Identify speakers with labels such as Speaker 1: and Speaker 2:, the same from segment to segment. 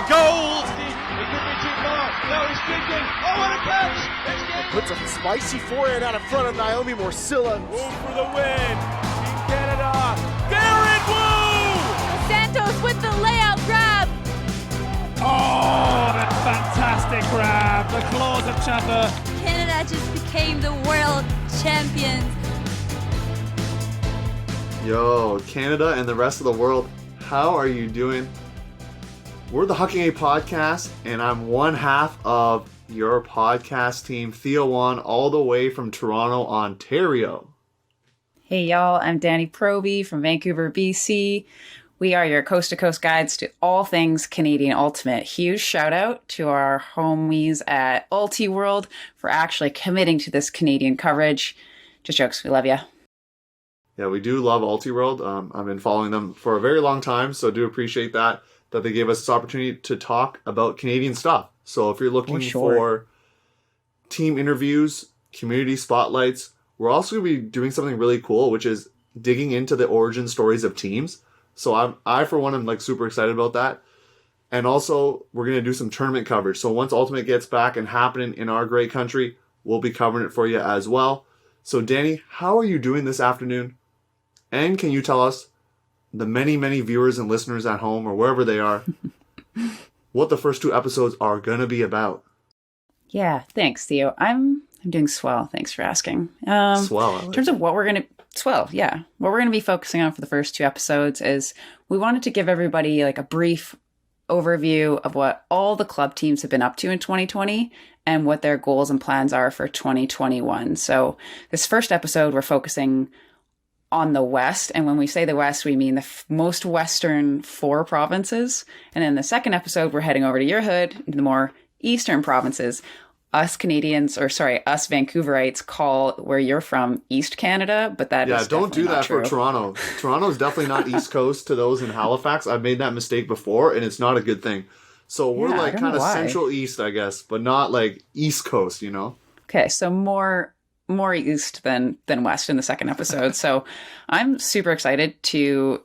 Speaker 1: gold.
Speaker 2: He could be too far. No, he's kicking. Oh, what a catch!
Speaker 3: Puts a spicy forehand out in front of Naomi Morcilla.
Speaker 1: Wu for the win. Team Canada. Darren Wu!
Speaker 4: Santos with the layout grab.
Speaker 1: Oh, that fantastic grab. The claws of Chaffer.
Speaker 4: Canada just became the world champions.
Speaker 5: Yo, Canada and the rest of the world, how are you doing? We're the Huckin Eh podcast, and I'm one half of your podcast team, Theo all the way from Toronto, Ontario.
Speaker 6: Hey y'all, I'm Danie Proby from Vancouver, BC. We are your coast-to-coast guides to all things Canadian Ultimate. Huge shout out to our homies at Ultiworld for actually committing to this Canadian coverage. Just jokes, we love ya.
Speaker 5: Yeah, we do love Ultiworld. I've been following them for a very long time, so I do appreciate that they gave us this opportunity to talk about Canadian stuff. So if you're looking for team interviews, community spotlights, we're also going to be doing something really cool, which is digging into the origin stories of teams. So I for one, am like super excited about that. And also, we're going to do some tournament coverage. So once Ultimate gets back and happening in our great country, we'll be covering it for you as well. So Danie, how are you doing this afternoon? And can you tell us, the many, many viewers and listeners at home or wherever they are, what the first two episodes are going to be about?
Speaker 6: Yeah, thanks, Theo. I'm doing swell. Thanks for asking.
Speaker 5: Swell.
Speaker 6: In terms of what we're going to... Swell, yeah. What we're going to be focusing on for the first two episodes is we wanted to give everybody like a brief overview of what all the club teams have been up to in 2020 and what their goals and plans are for 2021. So this first episode, we're focusing on the West. And when we say the West, we mean the most Western 4 provinces. And in the second episode, we're heading over to your hood, into the more Eastern provinces. Us Vancouverites call where you're from East Canada, but that is
Speaker 5: don't do that
Speaker 6: true.
Speaker 5: for Toronto. Toronto is definitely not East Coast to those in Halifax. I've made that mistake before, and it's not a good thing. So we're like kind of Central East, I guess, but not like East Coast, you know?
Speaker 6: Okay, so more East than West in the second episode. So I'm super excited to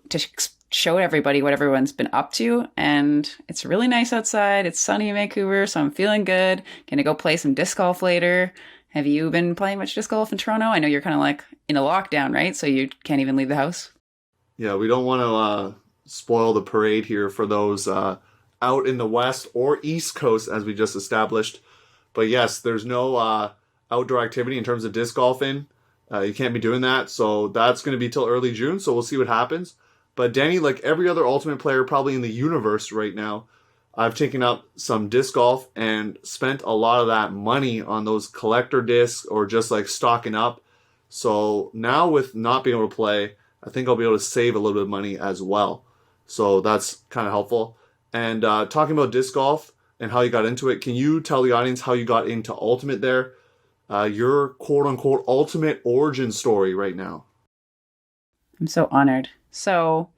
Speaker 6: show everybody what everyone's been up to, and it's really nice outside. It's sunny in Vancouver, so I'm feeling good. Gonna go play some disc golf later. Have you been playing much disc golf in Toronto? I know you're kind of like in a lockdown, right? So you can't even leave the house.
Speaker 5: Yeah, we don't want to spoil the parade here for those out in the West or East Coast, as we just established. But yes, there's no outdoor activity in terms of disc golfing. You can't be doing that, so that's going to be till early June, so we'll see what happens. But Danie, like every other Ultimate player probably in the universe right now, I've taken up some disc golf and spent a lot of that money on those collector discs or just like stocking up. So now with not being able to play, I think I'll be able to save a little bit of money as well. So that's kind of helpful. And talking about disc golf and how you got into it, can you tell the audience how you got into Ultimate there? Your quote-unquote Ultimate origin story right now.
Speaker 6: I'm so honored. So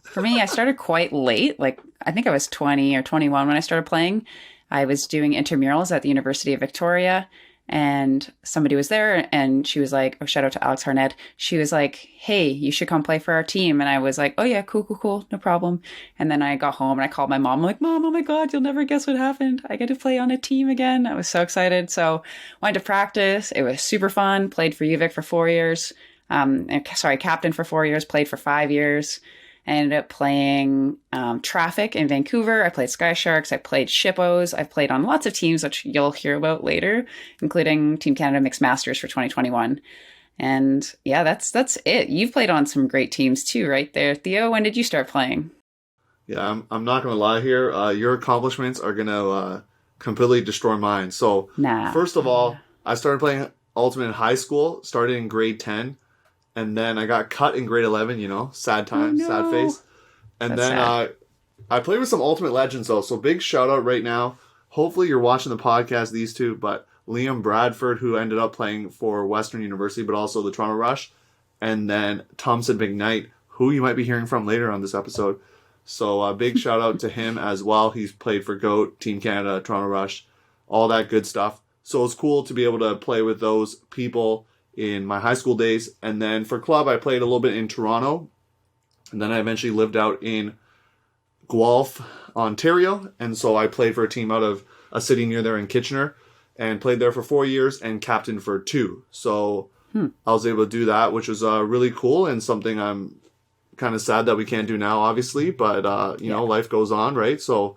Speaker 6: for me, I started quite late. Like I think I was 20 or 21 when I started playing. I was doing intramurals at the University of Victoria, and somebody was there and she was like, oh, shout out to Alex Harnett. She was like, hey, you should come play for our team. And I was like, oh yeah, cool. No problem. And then I got home and I called my mom. I'm like, Mom, oh my God, you'll never guess what happened. I get to play on a team again. I was so excited. So went to practice. It was super fun. Played for UVic for 4 years. Captain for 4 years, played for 5 years. I ended up playing Traffic in Vancouver. I played Sky Sharks. I played Shippos. I've played on lots of teams, which you'll hear about later, including Team Canada Mixed Masters for 2021. And yeah, that's it. You've played on some great teams too, right there. Theo, when did you start playing?
Speaker 5: Yeah, I'm not going to lie here. Your accomplishments are going to completely destroy mine. So first of all, I started playing Ultimate in high school, started in grade 10. And then I got cut in grade 11, you know, sad times, sad face. And then I played with some Ultimate Legends, though. So big shout out right now. Hopefully you're watching the podcast, these two. But Liam Bradford, who ended up playing for Western University, but also the Toronto Rush. And then Thompson McKnight, who you might be hearing from later on this episode. So a big shout out to him as well. He's played for GOAT, Team Canada, Toronto Rush, all that good stuff. So it's cool to be able to play with those people in my high school days. And then for club, I played a little bit in Toronto. And then I eventually lived out in Guelph, Ontario. And so I played for a team out of a city near there in Kitchener and played there for 4 years and captained for 2. So I was able to do that, which was really cool and something I'm kind of sad that we can't do now, obviously. But, you know, life goes on, right? So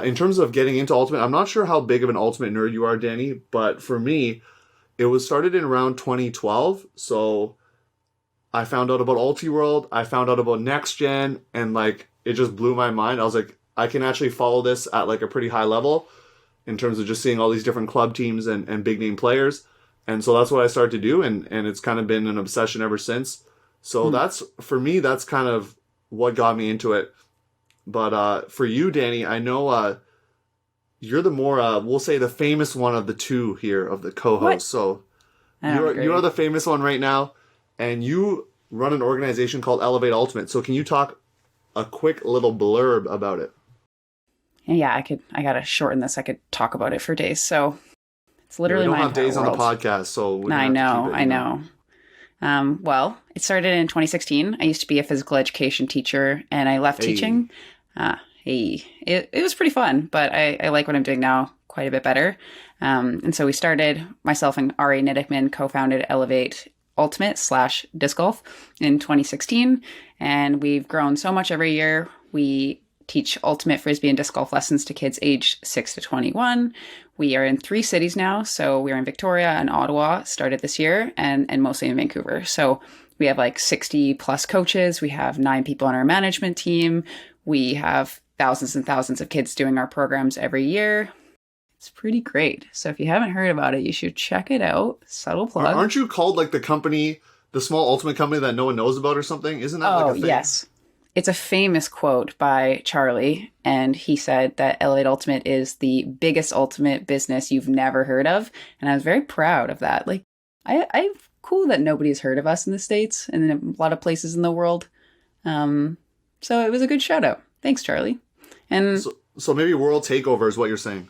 Speaker 5: in terms of getting into Ultimate, I'm not sure how big of an Ultimate nerd you are, Danie. But for me, it was started in around 2012. So I found out about Ultiworld. I found out about Next Gen. And, like, it just blew my mind. I was like, I can actually follow this at, like, a pretty high level in terms of just seeing all these different club teams and big name players. And so that's what I started to do, and it's kind of been an obsession ever since. So that's, for me, that's kind of what got me into it. But for you, Danie, I know you're the more, we'll say, the famous one of the two here, of the co-hosts. So you are the famous one right now, and you run an organization called Elevate Ultimate. So can you talk a quick little blurb about it?
Speaker 6: Yeah, I gotta shorten this. I could talk about it for days. So it's literally
Speaker 5: we
Speaker 6: my
Speaker 5: don't have days
Speaker 6: world.
Speaker 5: on the podcast, so
Speaker 6: I know. Well, it started in 2016. I used to be a physical education teacher, and I left teaching. It was pretty fun, but I like what I'm doing now quite a bit better. And so we started, myself and Ari Niddickman co-founded Elevate Ultimate / Disc Golf in 2016, and we've grown so much every year. We teach ultimate frisbee and disc golf lessons to kids aged 6 to 21. We are in 3 cities now. So we are in Victoria and Ottawa, started this year, and mostly in Vancouver. So we have like 60 plus coaches. We have 9 people on our management team. We have thousands and thousands of kids doing our programs every year. It's pretty great. So if you haven't heard about it, you should check it out. Subtle plug.
Speaker 5: Aren't you called like the company, the small ultimate company that no one knows about or something? Isn't that like a thing?
Speaker 6: Yes. It's a famous quote by Charlie, and he said that Elevate Ultimate is the biggest ultimate business you've never heard of, and I was very proud of that. Like, I'm cool that nobody's heard of us in the States and in a lot of places in the world. So it was a good shout out. Thanks, Charlie. And
Speaker 5: so maybe world takeover is what you're saying.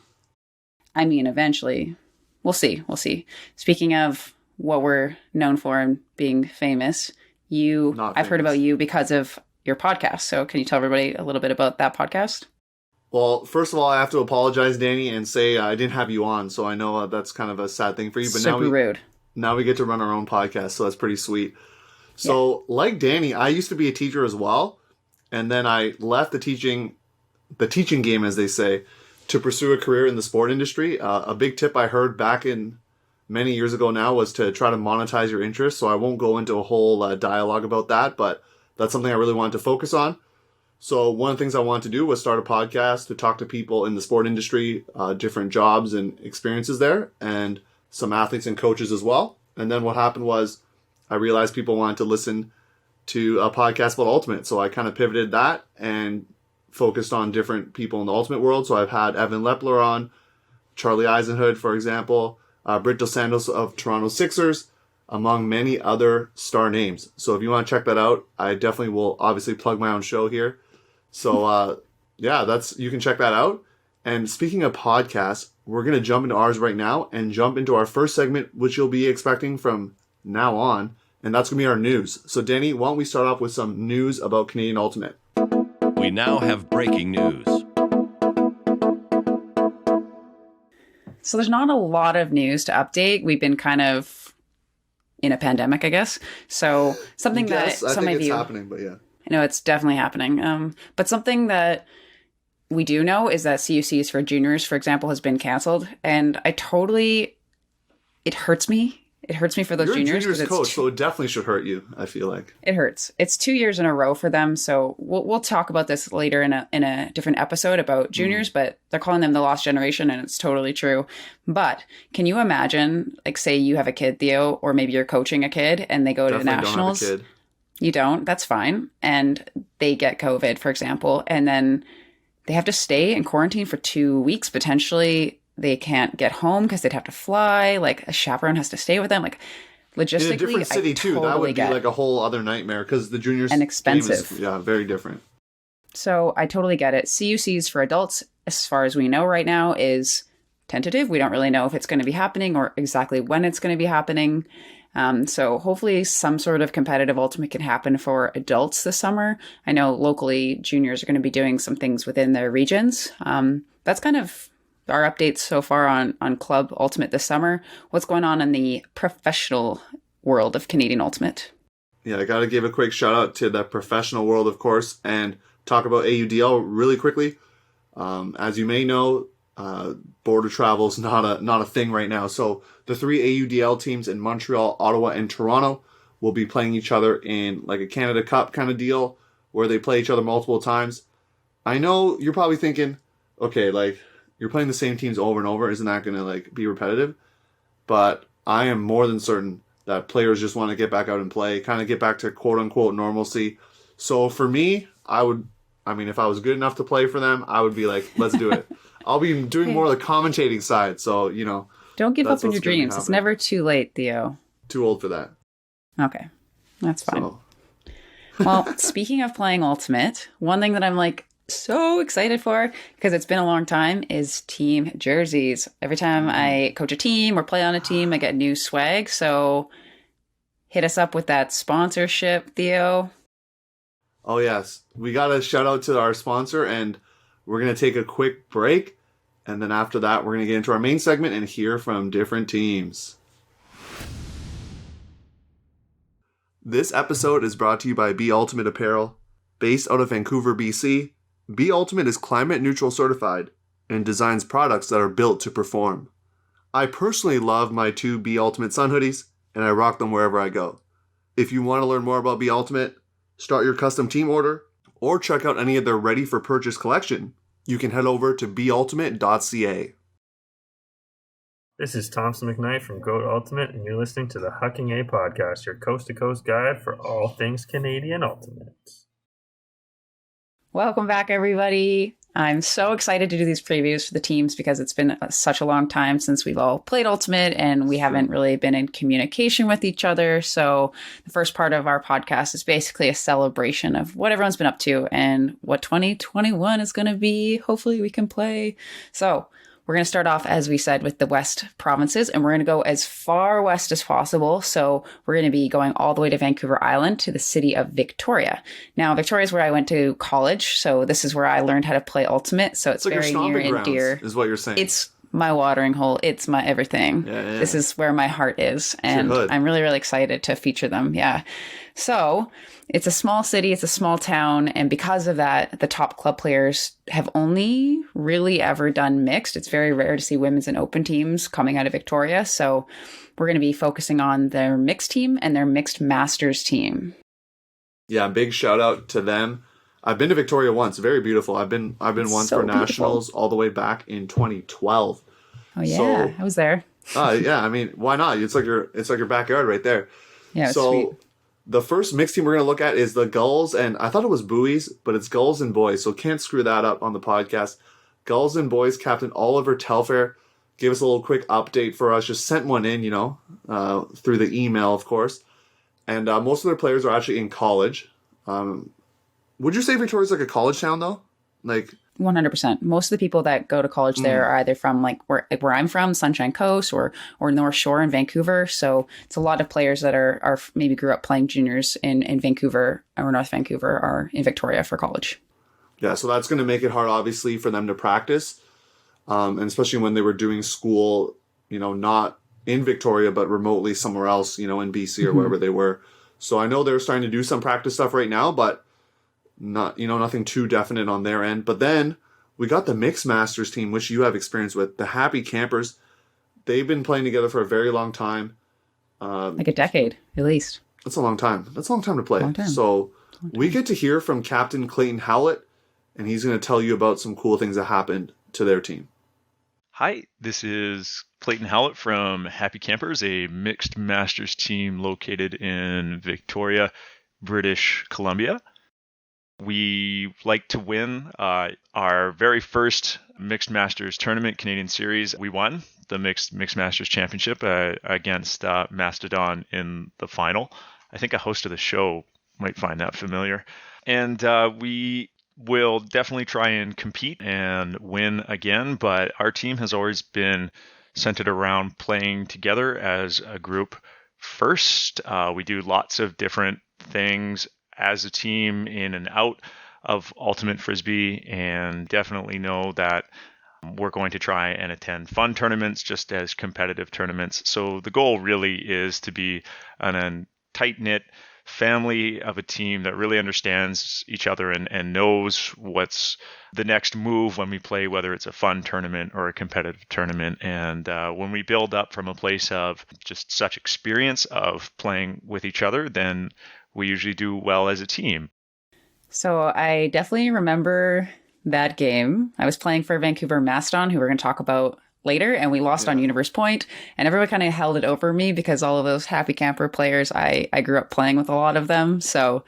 Speaker 6: I mean, eventually, we'll see. Speaking of what we're known for and being famous, I've heard about you because of your podcast. So can you tell everybody a little bit about that podcast?
Speaker 5: Well, first of all, I have to apologize, Danie, and say I didn't have you on. So I know that's kind of a sad thing for you. But
Speaker 6: rude.
Speaker 5: Now we get to run our own podcast. So that's pretty sweet. So like Danie, I used to be a teacher as well. And then I left the teaching game, as they say, to pursue a career in the sport industry. A big tip I heard back in many years ago now was to try to monetize your interests. So I won't go into a whole dialogue about that, but that's something I really wanted to focus on. So one of the things I wanted to do was start a podcast to talk to people in the sport industry, different jobs and experiences there, and some athletes and coaches as well. And then what happened was I realized people wanted to listen to a podcast about Ultimate. So I kind of pivoted that and focused on different people in the Ultimate world. So I've had Evan Lepler on, Charlie Eisenhood, for example, Britt Dos Santos of Toronto Sixers, among many other star names. So if you want to check that out, I definitely will obviously plug my own show here. So you can check that out. And speaking of podcasts, we're going to jump into ours right now and jump into our first segment, which you'll be expecting from now on. And that's going to be our news. So Danie, why don't we start off with some news about Canadian Ultimate?
Speaker 7: We now have breaking news.
Speaker 6: So there's not a lot of news to update. We've been kind of in a pandemic, I guess. So something that some of you...
Speaker 5: happening, but yeah.
Speaker 6: I know it's definitely happening. But something that we do know is that CUCs for juniors, for example, has been canceled. And it hurts me. It hurts me for those juniors.
Speaker 5: You're a juniors coach, so it definitely should hurt you, I feel like.
Speaker 6: It hurts. It's 2 years in a row for them. So we'll talk about this later in a different episode about juniors, but they're calling them the lost generation, and it's totally true. But can you imagine, like, say you have a kid, Theo, or maybe you're coaching a kid and they go to nationals.
Speaker 5: Don't have a kid.
Speaker 6: You don't? That's fine. And they get COVID, for example, and then they have to stay in quarantine for 2 weeks, potentially. They can't get home because they'd have to fly. Like, a chaperone has to stay with them. Like, logistically,
Speaker 5: in a different city too.
Speaker 6: Totally
Speaker 5: that would be like a whole other nightmare because the juniors
Speaker 6: and expensive.
Speaker 5: Very different.
Speaker 6: So I totally get it. CUCs for adults, as far as we know right now, is tentative. We don't really know if it's going to be happening or exactly when it's going to be happening. So hopefully some sort of competitive ultimate can happen for adults this summer. I know locally juniors are going to be doing some things within their regions. That's kind of our updates so far on Club Ultimate this summer. What's going on in the professional world of Canadian Ultimate?
Speaker 5: Yeah, I got to give a quick shout out to the professional world, of course, and talk about AUDL really quickly. As you may know, border travel is not a thing right now. So the 3 AUDL teams in Montreal, Ottawa, and Toronto will be playing each other in like a Canada Cup kind of deal where they play each other multiple times. I know you're probably thinking, okay, like you're playing the same teams over and over. Isn't that going to like be repetitive? But I am more than certain that players just want to get back out and play, kind of get back to quote unquote normalcy. So for me, if I was good enough to play for them, I would be like, let's do it. I'll be doing more of the commentating side. So,
Speaker 6: don't give up on your dreams. It's never too late, Theo.
Speaker 5: Too old for that.
Speaker 6: Okay. That's fine.
Speaker 5: So.
Speaker 6: Well, speaking of playing Ultimate, one thing that I'm like so excited for, because it's been a long time, is team jerseys. Every time I coach a team or play on a team, I get new swag. So hit us up with that sponsorship, Theo.
Speaker 5: Oh, yes. We got to shout out to our sponsor, and we're going to take a quick break. And then after that, we're going to get into our main segment and hear from different teams. This episode is brought to you by Be Ultimate Apparel. Based out of Vancouver, BC, Be Ultimate is climate neutral certified and designs products that are built to perform. I personally love my 2 Be Ultimate Sun hoodies, and I rock them wherever I go. If you want to learn more about Be Ultimate, start your custom team order, or check out any of their ready-for-purchase collection, you can head over to beultimate.ca.
Speaker 8: This is Thompson McKnight from Goat Ultimate, and you're listening to the Huckin Eh podcast, your coast-to-coast guide for all things Canadian Ultimate.
Speaker 6: Welcome back, everybody. I'm so excited to do these previews for the teams because it's been such a long time since we've all played Ultimate and we haven't really been in communication with each other. So the first part of our podcast is basically a celebration of what everyone's been up to and what 2021 is going to be. Hopefully we can play. So we're going to start off, as we said, with the West provinces, and we're going to go as far west as possible. So we're going to be going all the way to Vancouver Island to the city of Victoria. Now, Victoria is where I went to college, so this is where I learned how to play Ultimate. So it's
Speaker 5: like
Speaker 6: very near and dear.
Speaker 5: Is what you're saying.
Speaker 6: It's my watering hole. It's my everything.
Speaker 5: Yeah.
Speaker 6: This is where my heart is, and I'm really, really excited to feature them. Yeah. So it's a small city, it's a small town, and because of that, the top club players have only really ever done mixed. It's very rare to see women's and open teams coming out of Victoria, so we're going to be focusing on their mixed team and their mixed masters team.
Speaker 5: Yeah, big shout out to them. I've been to Victoria once. Very beautiful. I've been once for nationals all the way back in 2012.
Speaker 6: Oh yeah, I was there.
Speaker 5: Yeah, I mean, why not? It's like your backyard right there.
Speaker 6: Yeah,
Speaker 5: so
Speaker 6: sweet.
Speaker 5: The first mixed team we're going to look at is the Gulls, and I thought it was Buoys, but it's Gulls and Boys, so can't screw that up on the podcast. Gulls and Boys captain Oliver Telfair gave us a little quick update for us, just sent one in, through the email, of course. And most of their players are actually in college. Would you say Victoria's like a college town, though? Like
Speaker 6: 100%. Most of the people that go to college there are either from like where I'm from, Sunshine Coast, or North Shore in Vancouver. So it's a lot of players that are maybe grew up playing juniors in Vancouver or North Vancouver are in Victoria for college.
Speaker 5: Yeah, so that's going to make it hard, obviously, for them to practice, and especially when they were doing school, not in Victoria but remotely somewhere else, in BC or wherever they were. So I know they're starting to do some practice stuff right now, but not, nothing too definite on their end. But then we got the Mixed Masters team, which you have experience with, the Happy Campers. They've been playing together for a very long time.
Speaker 6: Like a decade, at least.
Speaker 5: That's a long time. That's a long time to play. So we get to hear from Captain Clayton Howlett, and he's going to tell you about some cool things that happened to their team.
Speaker 9: Hi, this is Clayton Howlett from Happy Campers, a mixed masters team located in Victoria, British Columbia. We like to win our very first Mixed Masters Tournament Canadian Series. We won the Mixed Masters Championship against Mastodon in the final. I think a host of the show might find that familiar. And we will definitely try and compete and win again, but our team has always been centered around playing together as a group first. We do lots of different things as a team in and out of Ultimate Frisbee, and definitely know that we're going to try and attend fun tournaments just as competitive tournaments. So the goal really is to be an tight-knit family of a team that really understands each other and knows what's the next move when we play, whether it's a fun tournament or a competitive tournament. And when we build up from a place of just such experience of playing with each other, then we usually do well as a team.
Speaker 6: So I definitely remember that game. I was playing for Vancouver Mastodon, who we're going to talk about later, and we lost on Universe Point, and everyone kind of held it over me because all of those Happy Camper players, I grew up playing with a lot of them, so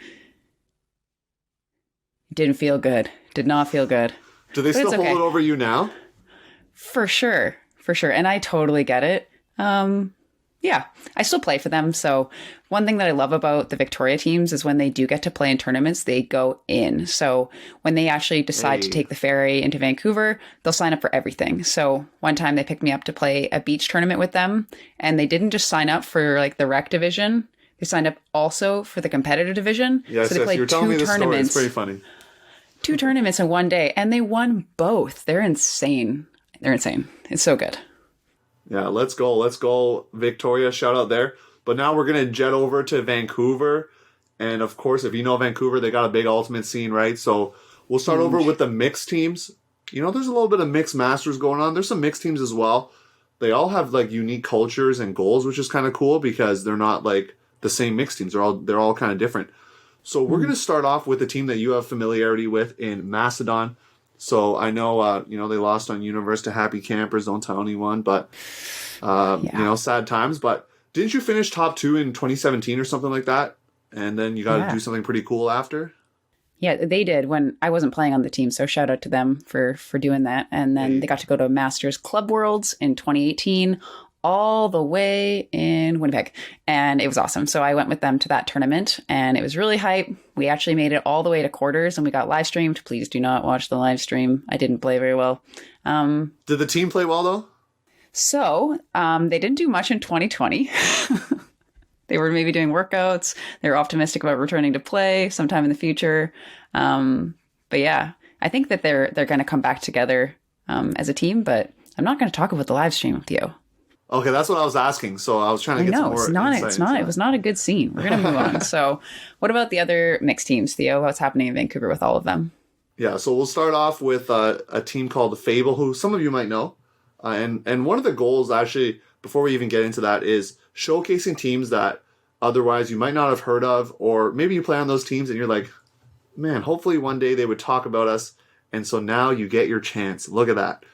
Speaker 6: it didn't feel good. Did not feel good.
Speaker 5: Do they still hold it over you now?
Speaker 6: For sure. And I totally get it. Yeah, I still play for them. So one thing that I love about the Victoria teams is when they do get to play in tournaments, they go in. So when they actually decide to take the ferry into Vancouver, they'll sign up for everything. So one time they picked me up to play a beach tournament with them, and they didn't just sign up for like the rec division. They signed up also for the competitive division.
Speaker 5: Yes,
Speaker 6: so they played
Speaker 5: you're telling me this story. It's pretty funny.
Speaker 6: 2 tournaments in one day, and they won both. They're insane. It's so good.
Speaker 5: Yeah, let's go, Victoria. Shout out there. But now we're going to jet over to Vancouver. And of course, if you know Vancouver, they got a big ultimate scene, right? So we'll start over with the mixed teams. You know, there's a little bit of mixed masters going on. There's some mixed teams as well. They all have like unique cultures and goals, which is kind of cool because they're not like the same mixed teams. They're all kind of different. So we're going to start off with a team that you have familiarity with in Macedon. So I know, they lost on Universe to Happy Campers. Don't tell anyone, but, sad times. But didn't you finish top 2 in 2017 or something like that? And then you got to do something pretty cool after?
Speaker 6: Yeah, they did when I wasn't playing on the team. So shout out to them for doing that. And then they got to go to Masters Club Worlds in 2018, all the way in Winnipeg. And it was awesome. So I went with them to that tournament and it was really hype. We actually made it all the way to quarters and we got live streamed. Please do not watch the live stream. I didn't play very well.
Speaker 5: Did the team play well though?
Speaker 6: So they didn't do much in 2020. They were maybe doing workouts. They were optimistic about returning to play sometime in the future. But yeah, I think that they're going to come back together as a team, but I'm not going to talk about the live stream with you.
Speaker 5: Okay, that's what I was asking. So I was trying to get some more insight.
Speaker 6: It was not a good scene. We're going to move on. So what about the other mixed teams, Theo? What's happening in Vancouver with all of them?
Speaker 5: Yeah, so we'll start off with a team called Fable, who some of you might know. And one of the goals, actually, before we even get into that, is showcasing teams that otherwise you might not have heard of, or maybe you play on those teams and you're like, man, hopefully one day they would talk about us. And so now you get your chance. Look at that.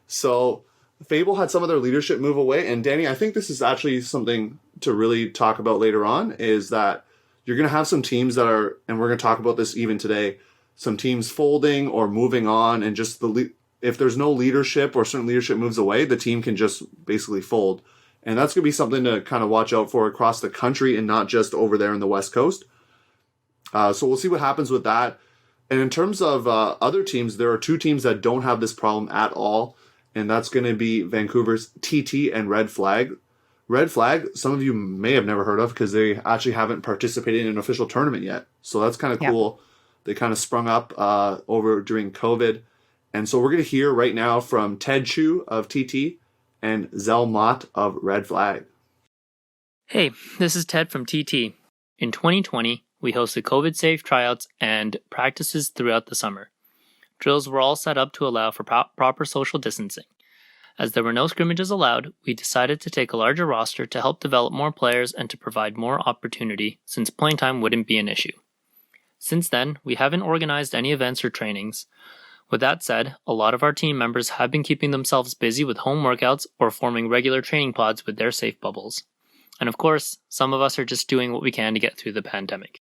Speaker 5: So Fable had some of their leadership move away. And Danie, I think this is actually something to really talk about later on, is that you're going to have some teams that are, and we're going to talk about this even today, some teams folding or moving on, and just if there's no leadership or certain leadership moves away, the team can just basically fold. And that's going to be something to kind of watch out for across the country and not just over there in the West Coast. So we'll see what happens with that. And in terms of other teams, there are 2 teams that don't have this problem at all. And that's going to be Vancouver's TT and Red Flag. Red Flag, some of you may have never heard of because they actually haven't participated in an official tournament yet. So that's kind of cool. They kind of sprung up over during COVID. And so we're going to hear right now from Ted Chu of TT and Zell Mott of Red Flag.
Speaker 10: Hey, this is Ted from TT. In 2020, we hosted COVID-safe tryouts and practices throughout the summer. Drills were all set up to allow for proper social distancing. As there were no scrimmages allowed, we decided to take a larger roster to help develop more players and to provide more opportunity, since playing time wouldn't be an issue. Since then, we haven't organized any events or trainings. With that said, a lot of our team members have been keeping themselves busy with home workouts or forming regular training pods with their safe bubbles. And of course, some of us are just doing what we can to get through the pandemic.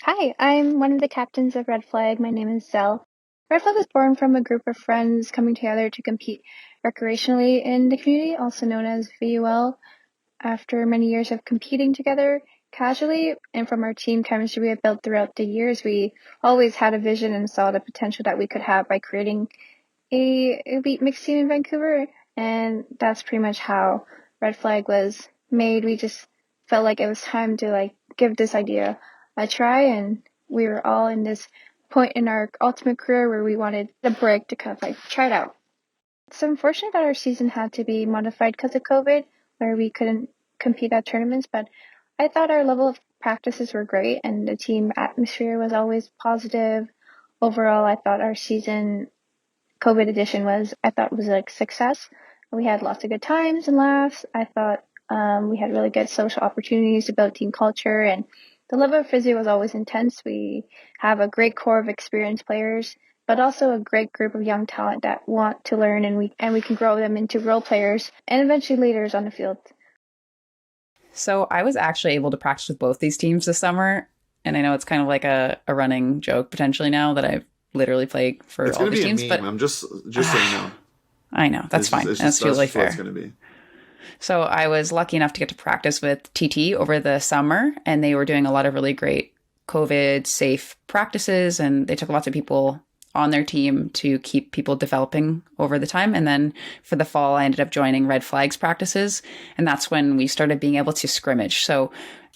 Speaker 11: Hi, I'm one of the captains of Red Flag. My name is Zell. Red Flag was born from a group of friends coming together to compete recreationally in the community, also known as VUL. After many years of competing together casually, and from our team chemistry we have built throughout the years, we always had a vision and saw the potential that we could have by creating a elite mixed team in Vancouver, and that's pretty much how Red Flag was made, we just felt like it was time to like give this idea a try, and we were all in this point in our ultimate career where we wanted a break to kind of like try it out. It's unfortunate that our season had to be modified because of COVID, where we couldn't compete at tournaments, but I thought our level of practices were great and the team atmosphere was always positive. Overall, I thought our season COVID edition was a success. We had lots of good times and laughs. I thought we had really good social opportunities to build team culture, and the level of physio was always intense. We have a great core of experienced players, but also a great group of young talent that want to learn, and we can grow them into role players and eventually leaders on the field.
Speaker 6: So I was actually able to practice with both these teams this summer. And I know it's kind of like a running joke potentially now that I've literally played for all these teams.
Speaker 5: But I'm just so you know.
Speaker 6: I know, that's fine. That's totally fair. It's going to be. So I was lucky enough to get to practice with TT over the summer, and they were doing a lot of really great COVID safe practices, and they took lots of people on their team to keep people developing over the time. And then for the fall, I ended up joining Red Flags practices. And that's when we started being able to scrimmage. So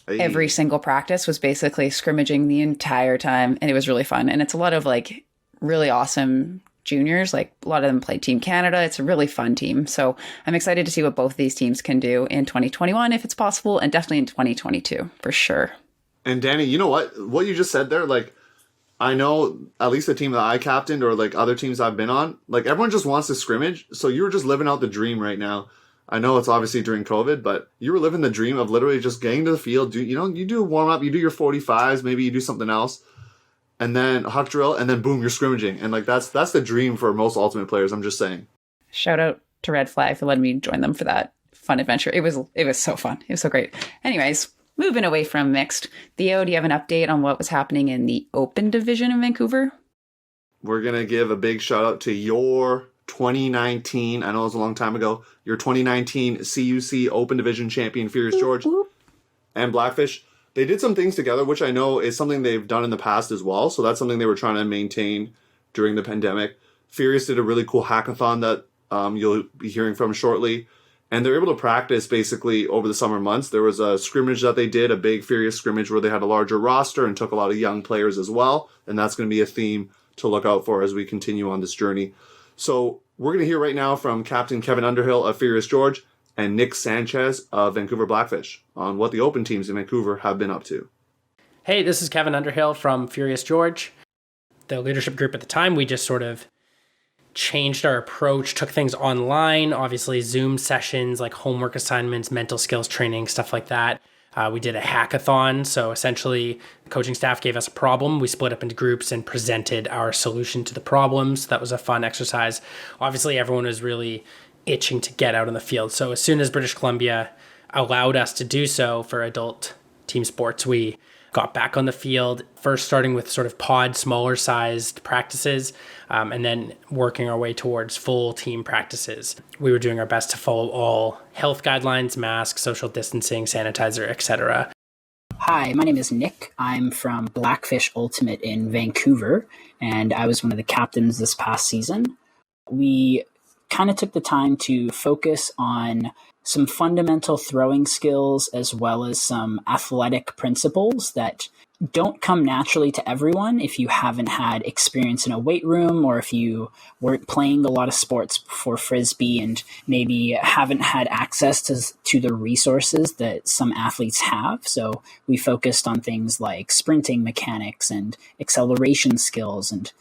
Speaker 6: every single practice was basically scrimmaging the entire time. And it was really fun. And it's a lot of like really awesome juniors. Like a lot of them play Team Canada. It's a really fun team. So I'm excited to see what both these teams can do in 2021, if it's possible, and definitely in 2022 for sure.
Speaker 5: And Danie, you know what you just said there, like, I know at least the team that I captained or like other teams I've been on, like everyone just wants to scrimmage. So you were just living out the dream right now. I know it's obviously during COVID, but you were living the dream of literally just getting to the field. You do warm up, you do your 45s, maybe you do something else, and then huck drill, and then boom, you're scrimmaging. And like that's the dream for most ultimate players. I'm just saying. Shout
Speaker 6: out to Red Flag for letting me join them for that fun adventure. It was so fun. It was so great. Anyways. Moving away from mixed, Theo, do you have an update on what was happening in the open division in Vancouver?
Speaker 5: We're going to give a big shout out to your 2019, I know it was a long time ago, your 2019 CUC Open Division champion, Furious George, and Blackfish. They did some things together, which I know is something they've done in the past as well. So that's something they were trying to maintain during the pandemic. Furious did a really cool hackathon that you'll be hearing from shortly. And they're able to practice basically over the summer months. There was a scrimmage that they did, a big Furious scrimmage where they had a larger roster and took a lot of young players as well. And that's going to be a theme to look out for as we continue on this journey. So we're going to hear right now from Captain Kevin Underhill of Furious George and Nick Sanchez of Vancouver Blackfish on what the open teams in Vancouver have been up to.
Speaker 12: Hey, this is Kevin Underhill from Furious George. The leadership group at the time, we just sort of changed our approach, took things online, obviously Zoom sessions like homework assignments, mental skills training, stuff like that. We did a hackathon. So essentially the coaching staff gave us a problem. We split up into groups and presented our solution to the problems. That was a fun exercise. Obviously everyone was really itching to get out on the field. So as soon as British Columbia allowed us to do so for adult team sports, we got back on the field, first starting with sort of pod, smaller sized practices, and then working our way towards full team practices. We were doing our best to follow all health guidelines, masks, social distancing, sanitizer, etc.
Speaker 13: Hi, my name is Nick. I'm from Blackfish Ultimate in Vancouver, and I was one of the captains this past season. We kind of took the time to focus on some fundamental throwing skills as well as some athletic principles that don't come naturally to everyone if you haven't had experience in a weight room or if you weren't playing a lot of sports before Frisbee and maybe haven't had access to the resources that some athletes have. So we focused on things like sprinting mechanics and acceleration skills and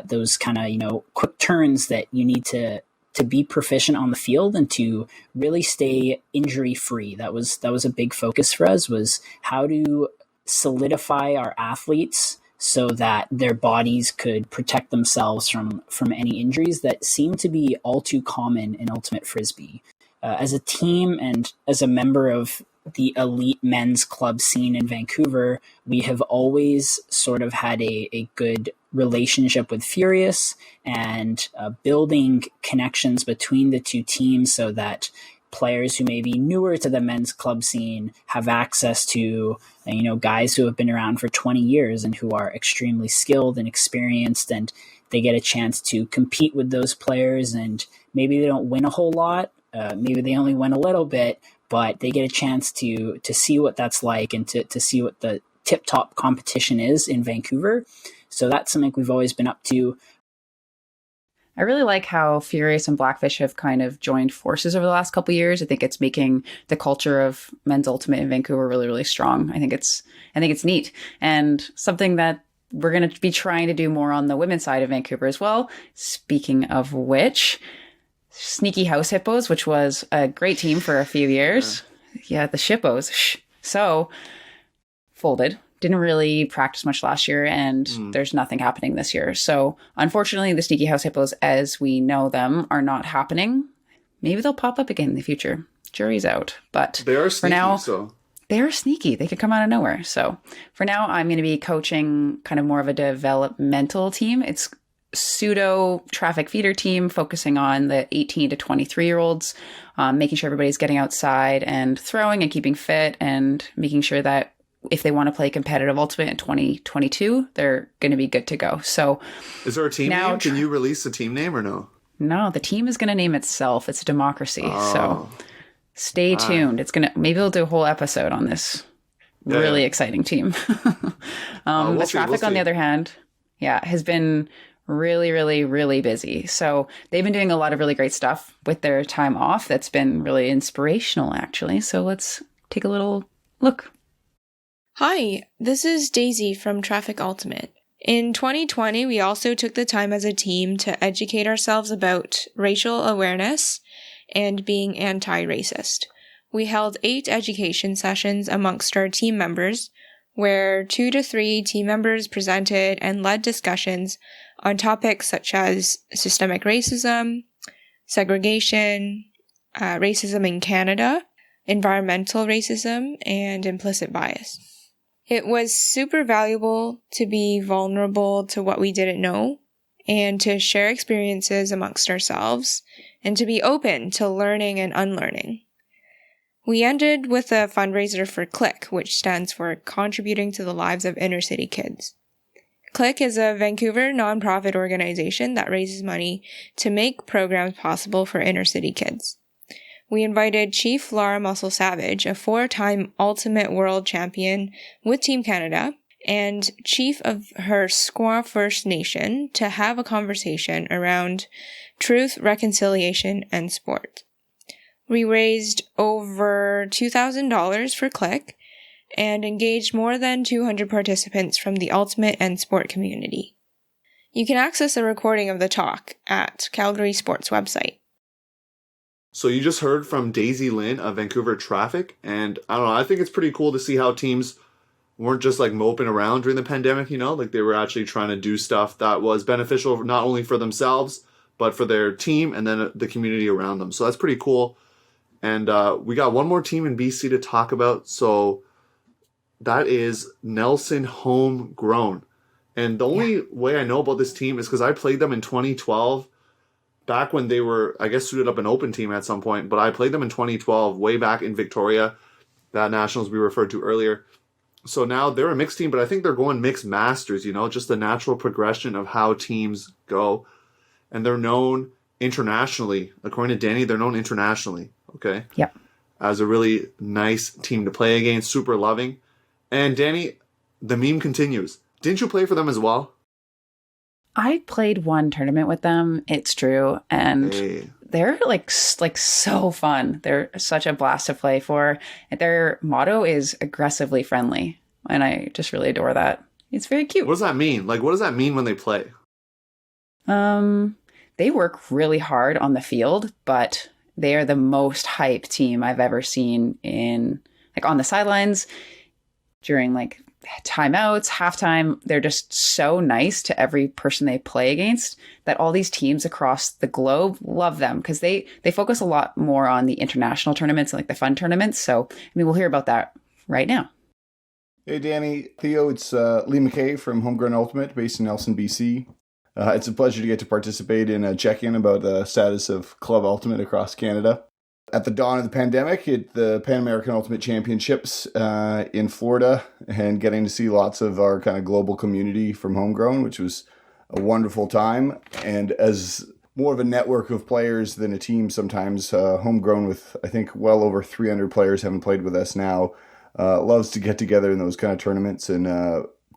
Speaker 13: those kind of, quick turns that you need to be proficient on the field and to really stay injury free. That was a big focus for us, was how to solidify our athletes so that their bodies could protect themselves from any injuries that seem to be all too common in Ultimate Frisbee. As a team and as a member of the elite men's club scene in Vancouver, we have always sort of had a good relationship with Furious and building connections between the two teams so that players who may be newer to the men's club scene have access to, guys who have been around for 20 years and who are extremely skilled and experienced, and they get a chance to compete with those players. And maybe they don't win a whole lot, maybe they only win a little bit, but they get a chance to see what that's like and to see what the tip-top competition is in Vancouver. So that's something we've always been up to.
Speaker 6: I really like how Furious and Blackfish have kind of joined forces over the last couple of years. I think it's making the culture of men's ultimate in Vancouver really, really strong. I think it's neat, and something that we're going to be trying to do more on the women's side of Vancouver as well. Speaking of which, Sneaky House Hippos, which was a great team for a few years. Yeah, the Shippos. So folded. Didn't really practice much last year, and there's nothing happening this year. So unfortunately, the Sneaky House Hippos, as we know them, are not happening. Maybe they'll pop up again in the future. Jury's out. But
Speaker 5: they are sneaky,
Speaker 6: for now,
Speaker 5: so
Speaker 6: they're sneaky. They could come out of nowhere. So for now, I'm going to be coaching kind of more of a developmental team. It's pseudo traffic feeder team focusing on the 18 to 23-year-olds, making sure everybody's getting outside and throwing and keeping fit, and making sure that if they want to play competitive ultimate in 2022, they're going to be good to go. So
Speaker 5: is there a team name? Can you release the team name or no?
Speaker 6: No, the team is going to name itself. It's a democracy. So stay tuned. It's going to, maybe we'll do a whole episode on this really exciting team. The traffic, on the other hand, has been really, really, really busy. So they've been doing a lot of really great stuff with their time off. That's been really inspirational, actually. So let's take a little look.
Speaker 14: Hi, this is Daisy from Traffic Ultimate. In 2020, we also took the time as a team to educate ourselves about racial awareness and being anti-racist. We held 8 education sessions amongst our team members, where 2 to 3 team members presented and led discussions on topics such as systemic racism, segregation, racism in Canada, environmental racism, and implicit bias. It was super valuable to be vulnerable to what we didn't know and to share experiences amongst ourselves and to be open to learning and unlearning. We ended with a fundraiser for CUC, which stands for Contributing to the Lives of Inner City Kids. CUC is a Vancouver nonprofit organization that raises money to make programs possible for inner city kids. We invited Chief Laura Muscle Savage, a 4-time Ultimate World Champion with Team Canada, and Chief of her Squaw First Nation to have a conversation around truth, reconciliation, and sport. We raised over $2,000 for CUC and engaged more than 200 participants from the ultimate and sport community. You can access a recording of the talk at Calgary Sports website.
Speaker 5: So you just heard from Daisy Lynn of Vancouver Traffic, and I don't know, I think it's pretty cool to see how teams weren't just like moping around during the pandemic, you know, like they were actually trying to do stuff that was beneficial not only for themselves, but for their team and then the community around them. So that's pretty cool. And we got one more team in BC to talk about. So that is Nelson Homegrown. And the only way I know about this team is because I played them in 2012. Back when they were, I guess, suited up an open team at some point, but I played them in 2012, way back in Victoria, that nationals we referred to earlier. So now they're a mixed team, but I think they're going mixed masters, you know, just the natural progression of how teams go. And they're known internationally. According to Danie, they're known internationally, okay?
Speaker 6: Yep.
Speaker 5: As a really nice team to play against, super loving. And Danie, the meme continues. Didn't you play for them as well?
Speaker 6: I played one tournament with them, it's true, and they're like so fun. They're such a blast to play for. Their motto is aggressively friendly, and I just really adore that. It's very cute.
Speaker 5: What does that mean? Like, what does that mean when they play?
Speaker 6: They work really hard on the field, but they are the most hype team I've ever seen in, like, on the sidelines, during like timeouts, halftime. They're just so nice to every person they play against that all these teams across the globe love them because they focus a lot more on the international tournaments and like the fun tournaments. So, I mean, we'll hear about that right now.
Speaker 15: Hey, Danie, Theo, it's Lee McKay from Homegrown Ultimate based in Nelson, BC. It's a pleasure to get to participate in a check-in about the status of Club Ultimate across Canada. At the dawn of the pandemic, the Pan American Ultimate Championships in Florida, and getting to see lots of our kind of global community from Homegrown, which was a wonderful time. And as more of a network of players than a team sometimes. Homegrown with, I think, well over 300 players having played with us now. Loves to get together in those kind of tournaments, and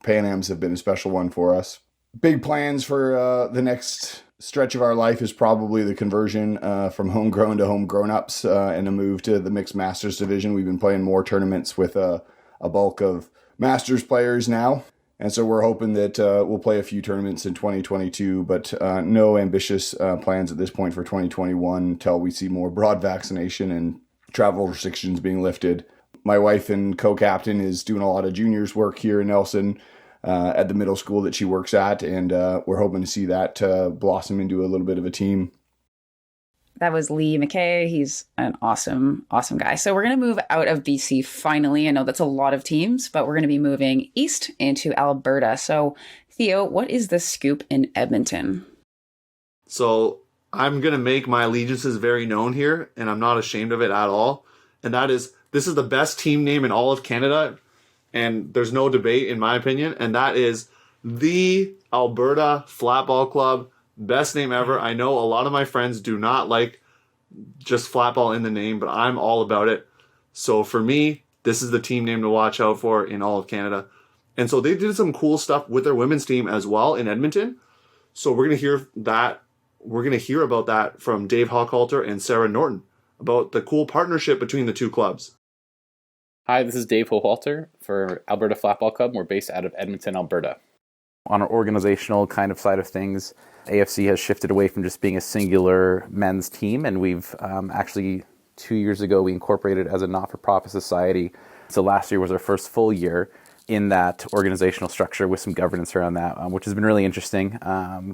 Speaker 15: Pan Ams have been a special one for us. Big plans for the next stretch of our life is probably the conversion from homegrown to home grown-ups and a move to the mixed masters division. We've been playing more tournaments with a bulk of masters players now, and so we're hoping that we'll play a few tournaments in 2022, but no ambitious plans at this point for 2021 until we see more broad vaccination and travel restrictions being lifted. My wife and co-captain is doing a lot of juniors work here in Nelson at the middle school that she works at, and we're hoping to see that blossom into a little bit of a team.
Speaker 6: That was Lee McKay. He's an awesome, awesome guy. So we're going to move out of BC finally. I know that's a lot of teams, but we're going to be moving east into Alberta. So Theo, what is the scoop in Edmonton?
Speaker 5: So I'm going to make my allegiances very known here, and I'm not ashamed of it at all. And that is, this is the best team name in all of Canada, and there's no debate in my opinion, and that is the Alberta Flatball Club. Best name ever. I know a lot of my friends do not like just flatball in the name, but I'm all about it. So for me, this is the team name to watch out for in all of Canada. And so they did some cool stuff with their women's team as well in Edmonton. So we're going to hear that. We're going to hear about that from Dave Hochhalter and Sarah Norton about the cool partnership between the two clubs.
Speaker 16: Hi, this is Dave Hochhalter for Alberta Flatball Club. We're based out of Edmonton, Alberta. On our organizational kind of side of things, AFC has shifted away from just being a singular men's team, and we've actually 2 years ago we incorporated as a not-for-profit society. So last year was our first full year in that organizational structure with some governance around that, which has been really interesting.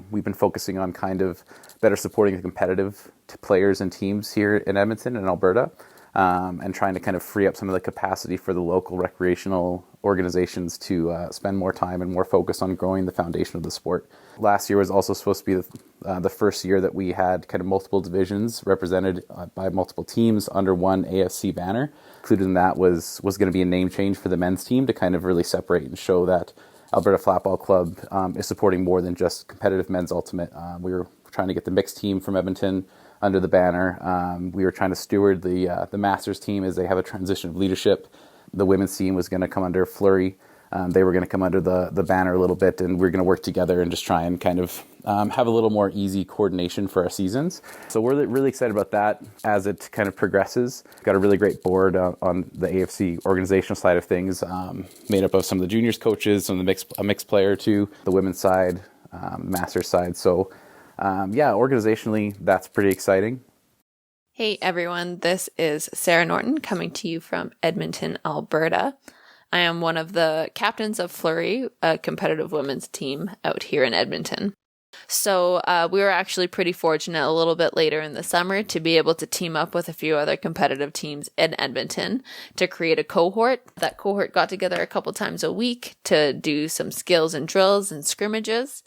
Speaker 16: We've been focusing on kind of better supporting the competitive players and teams here in Edmonton and Alberta, and trying to kind of free up some of the capacity for the local recreational organizations to spend more time and more focus on growing the foundation of the sport. Last year was also supposed to be the first year that we had kind of multiple divisions represented by multiple teams under one AFC banner. Included in that was going to be a name change for the men's team to kind of really separate and show that Alberta Flatball Club is supporting more than just competitive men's ultimate. We were trying to get the mixed team from Edmonton under the banner. We were trying to steward the Masters team as they have a transition of leadership. The women's team was going to come under Fleury. They were going to come under the banner a little bit, and we're going to work together and just try and kind of have a little more easy coordination for our seasons. So we're really excited about that as it kind of progresses. Got a really great board on the AFC organizational side of things, made up of some of the juniors coaches, some of a mixed player too, the women's side, Masters side. So organizationally, that's pretty exciting.
Speaker 17: Hey everyone, this is Sarah Norton coming to you from Edmonton, Alberta. I am one of the captains of Fleury, a competitive women's team out here in Edmonton. So we were actually pretty fortunate a little bit later in the summer to be able to team up with a few other competitive teams in Edmonton to create a cohort. That cohort got together a couple times a week to do some skills and drills and scrimmages.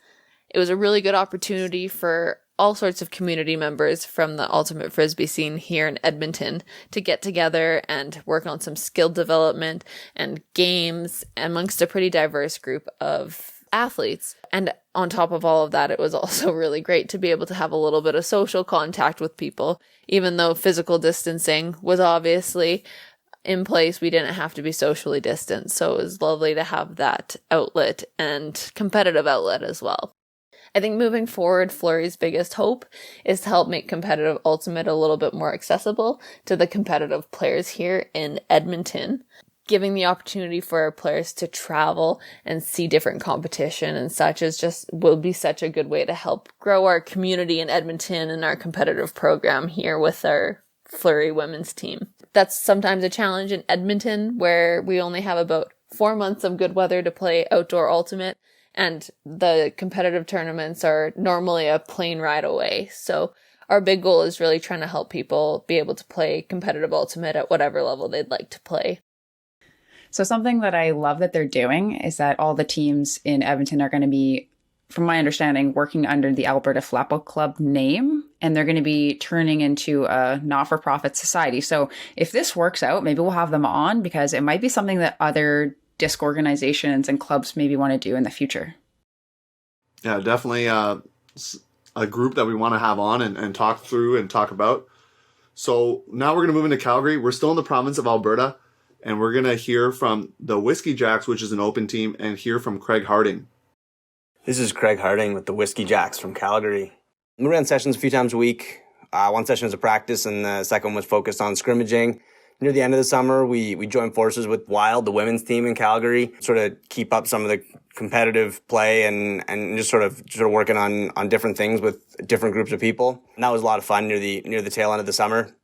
Speaker 17: It was a really good opportunity for all sorts of community members from the ultimate frisbee scene here in Edmonton to get together and work on some skill development and games amongst a pretty diverse group of athletes. And on top of all of that, it was also really great to be able to have a little bit of social contact with people. Even though physical distancing was obviously in place, we didn't have to be socially distant. So it was lovely to have that outlet and competitive outlet as well. I think moving forward, Fleury's biggest hope is to help make competitive ultimate a little bit more accessible to the competitive players here in Edmonton. Giving the opportunity for our players to travel and see different competition and such will be such a good way to help grow our community in Edmonton and our competitive program here with our Fleury women's team. That's sometimes a challenge in Edmonton where we only have about 4 months of good weather to play outdoor ultimate. And the competitive tournaments are normally a plane ride away. So our big goal is really trying to help people be able to play competitive ultimate at whatever level they'd like to play.
Speaker 6: So something that I love that they're doing is that all the teams in Edmonton are going to be, from my understanding, working under the Alberta Flatball Club name, and they're going to be turning into a not-for-profit society. So if this works out, maybe we'll have them on because it might be something that other disc organizations and clubs maybe want to do in the future.
Speaker 5: Yeah, definitely. a group that we want to have on and talk through and talk about. So now we're going to move into Calgary. We're still in the province of Alberta, and we're going to hear from the Whiskey Jacks, which is an open team, and hear from Craig Harding.
Speaker 18: This is Craig Harding with the Whiskey Jacks from Calgary. We ran sessions a few times a week. One session was a practice, and the second was focused on scrimmaging. Near the end of the summer, we joined forces with Wild, the women's team in Calgary, sort of keep up some of the competitive play and just sort of working on different things with different groups of people. And that was a lot of fun near the tail end of the summer.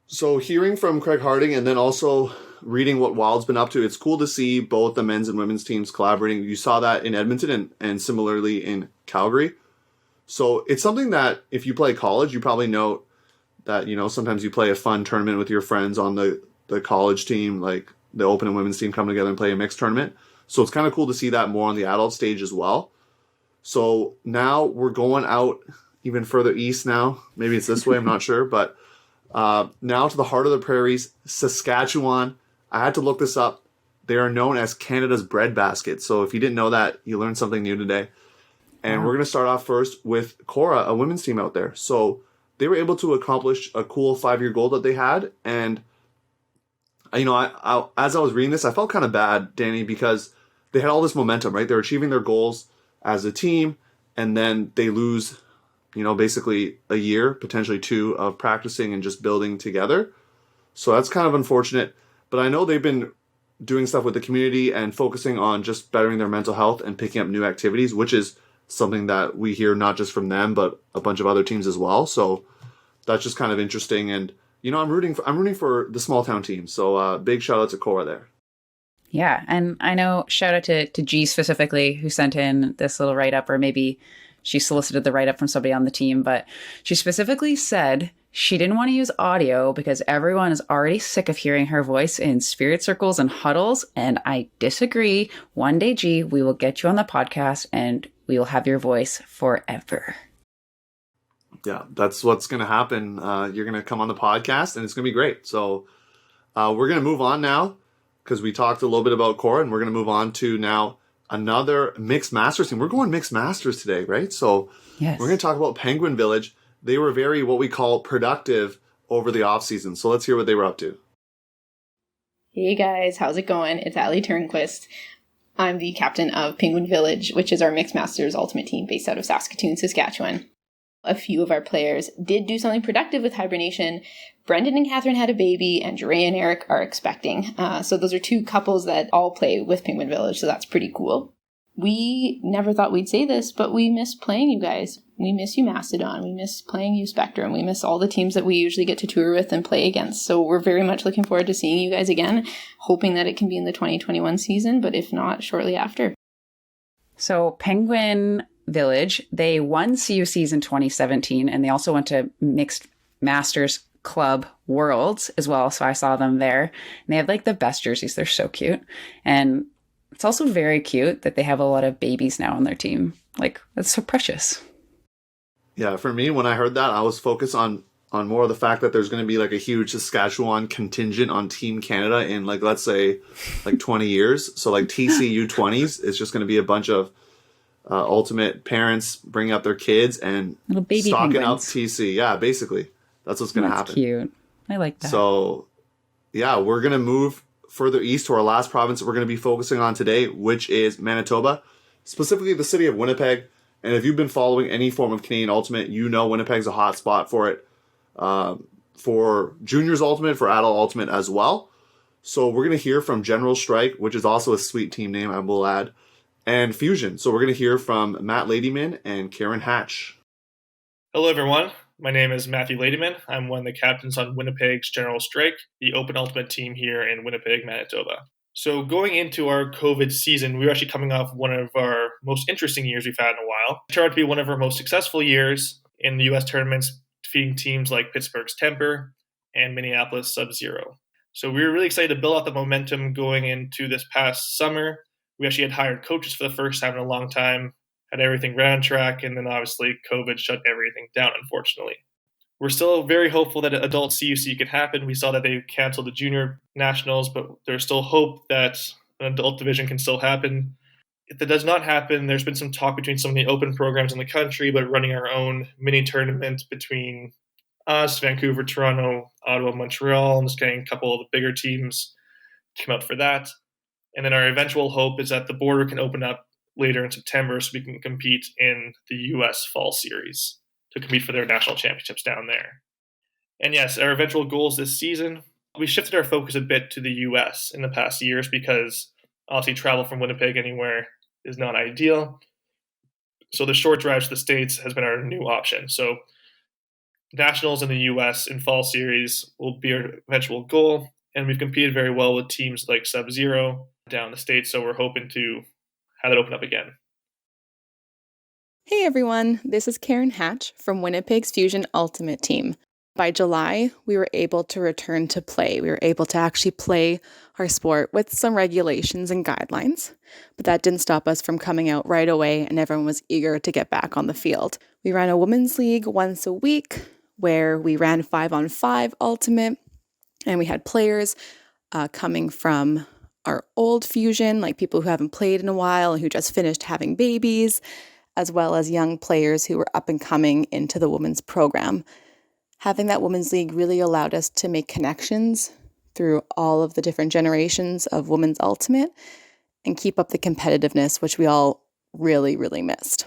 Speaker 5: So hearing from Craig Harding and then also reading what Wild's been up to, it's cool to see both the men's and women's teams collaborating. You saw that in Edmonton and similarly in Calgary. So it's something that if you play college, you probably know that, sometimes you play a fun tournament with your friends on the college team, like the open and women's team come together and play a mixed tournament. So it's kind of cool to see that more on the adult stage as well. So now we're going out even further east now. Maybe it's this way, I'm not sure. But now to the heart of the prairies, Saskatchewan. I had to look this up. They are known as Canada's breadbasket. So if you didn't know that, you learned something new today. And we're going to start off first with Cora, a women's team out there. So they were able to accomplish a cool 5-year goal that they had. And, I as I was reading this, I felt kind of bad, Danny, because they had all this momentum, right? They're achieving their goals as a team, and then they lose, basically a year, potentially 2 of practicing and just building together. So that's kind of unfortunate. But I know they've been doing stuff with the community and focusing on just bettering their mental health and picking up new activities, which is something that we hear not just from them, but a bunch of other teams as well. So that's just kind of interesting. And, I'm rooting for the small town team. So big shout out to Cora there.
Speaker 6: Yeah. And I know shout out to G specifically, who sent in this little write-up, or maybe she solicited the write-up from somebody on the team, but she specifically said she didn't want to use audio because everyone is already sick of hearing her voice in spirit circles and huddles. And I disagree. One day, G, we will get you on the podcast and we will have your voice forever.
Speaker 5: Yeah, that's what's going to happen. You're going to come on the podcast and it's going to be great. So we're going to move on now because we talked a little bit about Cora, and we're going to move on to now another mixed masters team. We're going mixed masters today, right? So
Speaker 6: yes.
Speaker 5: We're going to talk about Penguin Village. They were very, what we call, productive over the off season. So let's hear what they were up to.
Speaker 19: Hey guys, how's it going? It's Allie Turnquist. I'm the captain of Penguin Village, which is our Mixed Masters Ultimate team based out of Saskatoon, Saskatchewan. A few of our players did do something productive with hibernation. Brendan and Catherine had a baby, and Dre and Eric are expecting. So those are 2 couples that all play with Penguin Village, so that's pretty cool. We never thought we'd say this, but we miss playing you guys. We miss you Mastodon. We miss playing you Spectrum. We miss all the teams that we usually get to tour with and play against. So we're very much looking forward to seeing you guys again, hoping that it can be in the 2021 season, but if not, shortly after.
Speaker 6: So Penguin Village, they won CUCs in 2017, and they also went to Mixed Masters Club Worlds as well. So I saw them there. And they have like the best jerseys. They're so cute. And it's also very cute that they have a lot of babies now on their team. Like, that's so precious.
Speaker 5: Yeah, for me, when I heard that, I was focused on more of the fact that there's going to be like a huge Saskatchewan contingent on Team Canada in like, let's say, like 20 years. So like TCU 20s, it's just going to be a bunch of ultimate parents bringing up their kids and
Speaker 6: little baby
Speaker 5: stocking
Speaker 6: penguins.
Speaker 5: up TC. Yeah, basically. That's what's going to happen.
Speaker 6: Cute. I like that.
Speaker 5: So, yeah, we're going to move further east to our last province that we're going to be focusing on today, which is Manitoba, specifically the city of Winnipeg. And if you've been following any form of Canadian Ultimate, you know Winnipeg's a hot spot for it, for Juniors Ultimate, for Adult Ultimate as well. So we're going to hear from General Strike, which is also a sweet team name, I will add, and Fusion. So we're going to hear from Matt Ladyman and Karen Hatch.
Speaker 20: Hello, everyone. My name is Matthew Ladyman. I'm one of the captains on Winnipeg's General Strike, the Open Ultimate team here in Winnipeg, Manitoba. So going into our COVID season, we were actually coming off one of our most interesting years we've had in a while. It turned out to be one of our most successful years in the U.S. tournaments, defeating teams like Pittsburgh's Temper and Minneapolis Sub-Zero. So we were really excited to build out the momentum going into this past summer. We actually had hired coaches for the first time in a long time, had everything right on track, and then obviously COVID shut everything down, unfortunately. We're still very hopeful that adult CUC could happen. We saw that they canceled the junior nationals, but there's still hope that an adult division can still happen. if that does not happen, there's been some talk between some of the open programs in the country about running our own mini tournament between us, Vancouver, Toronto, Ottawa, Montreal, and just getting a couple of the bigger teams to come out for that. And then our eventual hope is that the border can open up later in September so we can compete in the U.S. Fall Series to compete for their national championships down there. And yes, our eventual goals this season, we shifted our focus a bit to the U.S. in the past years because obviously travel from Winnipeg anywhere is not ideal. So the short drive to the States has been our new option. So nationals in the U.S. in Fall Series will be our eventual goal. And we've competed very well with teams like Sub-Zero down the States. So we're hoping to have it open up again.
Speaker 21: Hey everyone, this is Karen Hatch from Winnipeg's Fusion Ultimate team. By July, we were able to return to play. We were able to actually play our sport with some regulations and guidelines, but that didn't stop us from coming out right away, and everyone was eager to get back on the field. We ran a women's league once a week where we ran 5-on-5 Ultimate, and we had players coming from our old Fusion, like people who haven't played in a while and who just finished having babies, as well as young players who were up and coming into the women's program. Having that women's league really allowed us to make connections through all of the different generations of women's ultimate and keep up the competitiveness, which we all really, really missed.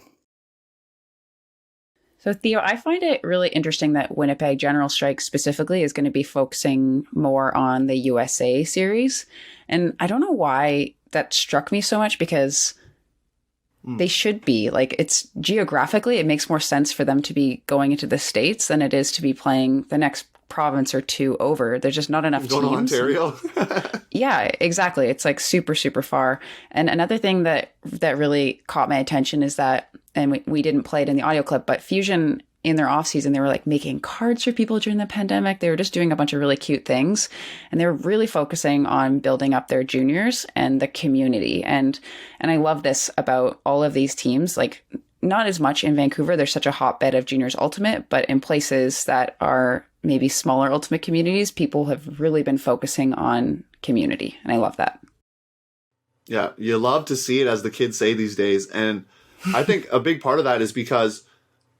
Speaker 6: So Theo, I find it really interesting that Winnipeg General Strike specifically is going to be focusing more on the USA series. And I don't know why that struck me so much, because they should be. Like, it's geographically, it makes more sense for them to be going into the States than it is to be playing the next province or two over. There's just not enough
Speaker 5: Going
Speaker 6: teams.
Speaker 5: to Ontario.
Speaker 6: Yeah, exactly. It's like super, super far. And another thing that really caught my attention is that, and we didn't play it in the audio clip, but Fusion in their off season, they were like making cards for people during the pandemic. They were just doing a bunch of really cute things, and they were really focusing on building up their juniors and the community. And I love this about all of these teams. Like, not as much in Vancouver. There's such a hotbed of juniors ultimate, but in places that are maybe smaller ultimate communities, people have really been focusing on community. And I love that.
Speaker 5: Yeah, you love to see it, as the kids say these days. And I think a big part of that is because,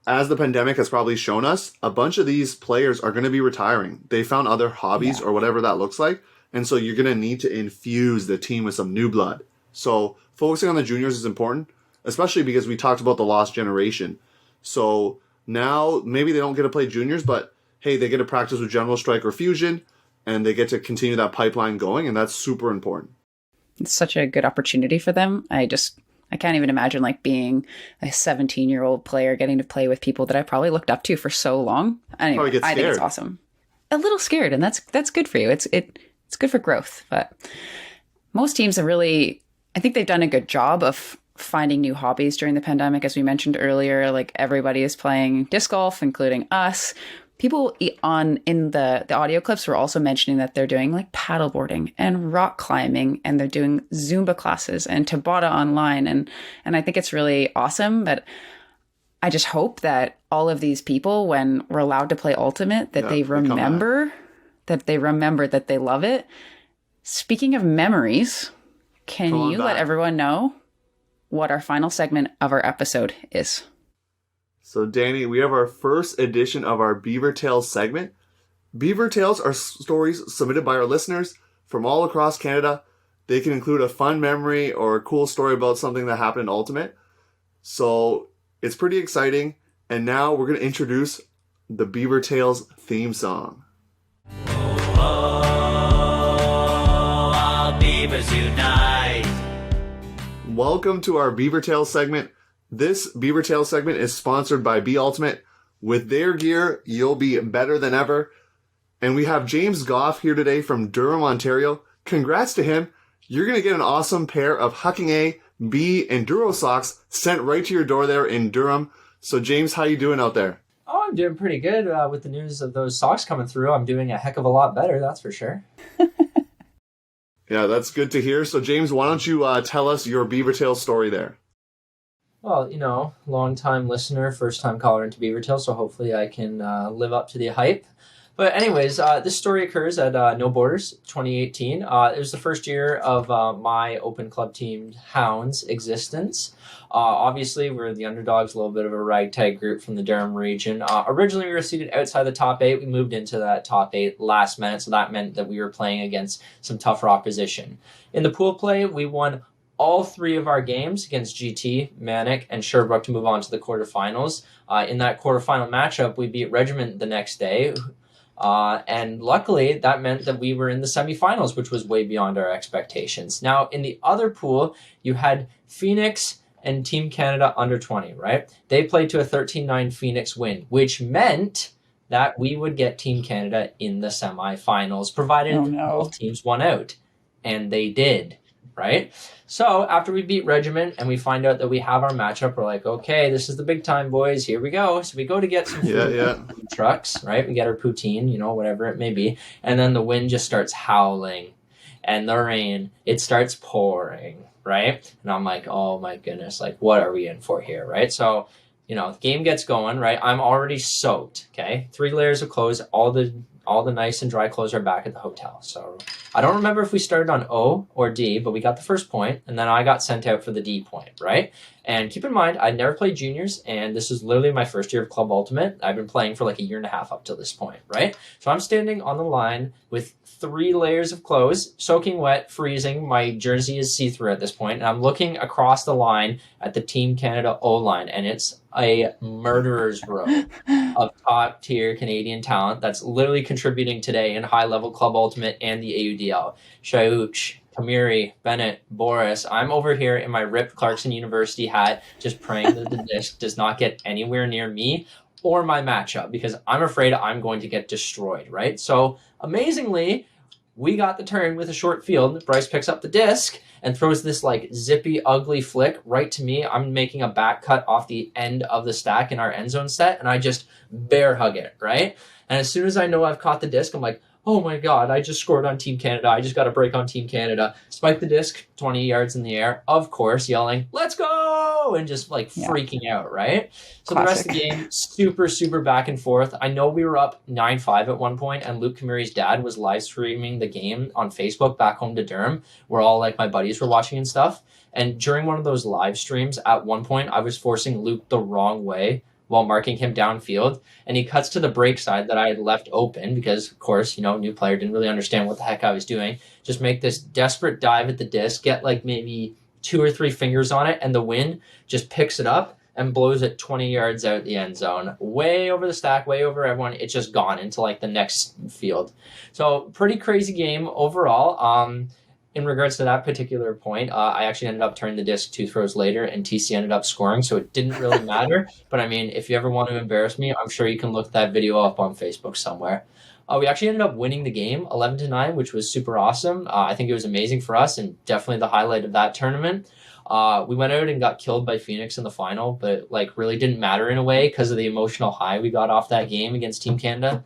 Speaker 5: as the pandemic has probably shown us, a bunch of these players are going to be retiring. They found other hobbies or whatever that looks like. And so you're going to need to infuse the team with some new blood. So focusing on the juniors is important, especially because we talked about the lost generation. So now maybe they don't get to play juniors, but hey, they get to practice with General Strike or Fusion, and they get to continue that pipeline going. And that's super important.
Speaker 6: It's such a good opportunity for them. I can't even imagine like being a 17-year-old player getting to play with people that I probably looked up to for so long. Anyway, I think it's awesome. A little scared, and that's good for you. It's good for growth. But most teams have really, I think they've done a good job of finding new hobbies during the pandemic. As we mentioned earlier, like everybody is playing disc golf, including us. People in the audio clips were also mentioning that they're doing like paddleboarding and rock climbing, and they're doing Zumba classes and Tabata online. And I think it's really awesome. But I just hope that all of these people, when we're allowed to play Ultimate, that they remember that they love it. Speaking of memories, can you let everyone know what our final segment of our episode is?
Speaker 5: So, Danie, we have our first edition of our Beaver Tales segment. Beaver Tales are stories submitted by our listeners from all across Canada. They can include a fun memory or a cool story about something that happened in Ultimate. So, it's pretty exciting. And now we're going to introduce the Beaver Tales theme song.
Speaker 22: All beavers unite.
Speaker 5: Welcome to our Beaver Tales segment. This Beaver Tales segment is sponsored by Be Ultimate. With their gear, you'll be better than ever. And we have James Gough here today from Durham, Ontario. Congrats to him. You're going to get an awesome pair of Huckin Eh, B, and Duro socks sent right to your door there in Durham. So, James, how you doing out there?
Speaker 23: Oh, I'm doing pretty good. With the news of those socks coming through, I'm doing a heck of a lot better, that's for sure.
Speaker 5: Yeah, that's good to hear. So, James, why don't you tell us your Beaver Tales story there?
Speaker 23: Well, long-time listener, first-time caller into Beaver Tales, so hopefully I can live up to the hype. But anyways, this story occurs at No Borders 2018. It was the first year of my open club team Hounds existence. Obviously, we're the underdogs, a little bit of a ragtag group from the Durham region. Originally, we were seated outside the top 8. We moved into that top 8 last minute, so that meant that we were playing against some tougher opposition. In the pool play, we won all 3 of our games against GT, Manic, and Sherbrooke to move on to the quarterfinals. In that quarterfinal matchup, we beat Regiment the next day. And luckily, that meant that we were in the semifinals, which was way beyond our expectations. Now, in the other pool, you had Phoenix and Team Canada under 20, right? They played to a 13-9 Phoenix win, which meant that we would get Team Canada in the semifinals, provided both teams won out. And they did, right? So after we beat Regiment and we find out that we have our matchup, we're like, okay, this is the big time, boys. Here we go. So we go to get some food trucks, right? We get our poutine, whatever it may be. And then the wind just starts howling and the rain, it starts pouring, right? And I'm like, oh my goodness, like what are we in for here, right? So, the game gets going, right? I'm already soaked, okay? 3 layers of clothes, all the nice and dry clothes are back at the hotel. So I don't remember if we started on O or D, but we got the first point, and then I got sent out for the D point, right? And keep in mind, I'd never played juniors, and this is literally my first year of Club Ultimate. I've been playing for like a year and a half up to this point, right? So I'm standing on the line with 3 layers of clothes, soaking wet, freezing. My jersey is see-through at this point, and I'm looking across the line at the Team Canada O-line, and it's a murderer's row of top-tier Canadian talent that's literally contributing today in high-level Club Ultimate and the AUDL. Shauch, Kamiri, Bennett, Boris. I'm over here in my ripped Clarkson University hat, just praying that the disc does not get anywhere near me or my matchup, because I'm afraid I'm going to get destroyed, right? So, amazingly, we got the turn with a short field. Bryce picks up the disc and throws this like zippy, ugly flick right to me. I'm making a back cut off the end of the stack in our end zone set, and I just bear hug it, right? And as soon as I know I've caught the disc, I'm like, oh my God, I just scored on Team Canada. I just got a break on Team Canada. Spike the disc 20 yards in the air, of course, yelling, let's go! And just like freaking out, right? So the rest of the game, super, super back and forth. I know we were up 9-5 at one point, and Luke Kamiri's dad was live streaming the game on Facebook back home to Durham, where all like my buddies were watching and stuff. And during one of those live streams, at one point, I was forcing Luke the wrong way while marking him downfield, and he cuts to the break side that I had left open because, of course, new player didn't really understand what the heck I was doing. Just make this desperate dive at the disc, get like maybe 2 or 3 fingers on it, and the wind just picks it up and blows it 20 yards out the end zone, way over the stack, way over everyone. It's just gone into like the next field. So pretty crazy game overall. In regards to that particular point, I actually ended up turning the disc 2 throws later, and TC ended up scoring, so it didn't really matter. But I mean, if you ever want to embarrass me, I'm sure you can look that video up on Facebook somewhere. We actually ended up winning the game 11-9, which was super awesome. I think it was amazing for us, and definitely the highlight of that tournament. We went out and got killed by Phoenix in the final, but like really didn't matter in a way because of the emotional high we got off that game against Team Canada.